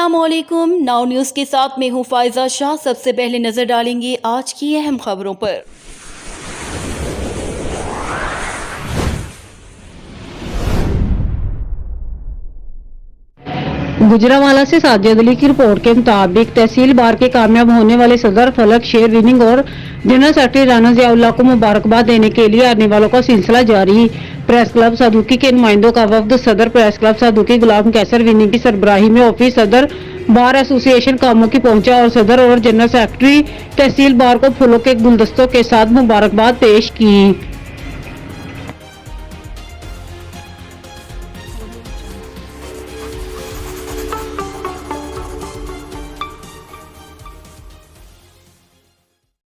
अस्सलामुअलैकुम। Now news के साथ मैं हूँ फायजा शाह। सबसे पहले नजर डालेंगे आज की अहम खबरों पर। गुजरांवाला से साजिद अली की रिपोर्ट के मुताबिक तहसील बार के कामयाब होने वाले सदर फलक शेर विनिंग और जनरल सेक्रेटरी राना जियाउल्लाह को मुबारकबाद देने के लिए आने वालों का सिलसिला जारी। प्रेस क्लब सादुकी के नुमाइंदों का वफद सदर प्रेस क्लब सादुकी गुलाम कैसर विनिंग की सरबराही में ऑफिस सदर बार एसोसिएशन कामों की पहुंचा और सदर और जनरल सेक्रेटरी तहसील बार को फूलों के गुलदस्तों के साथ मुबारकबाद पेश की।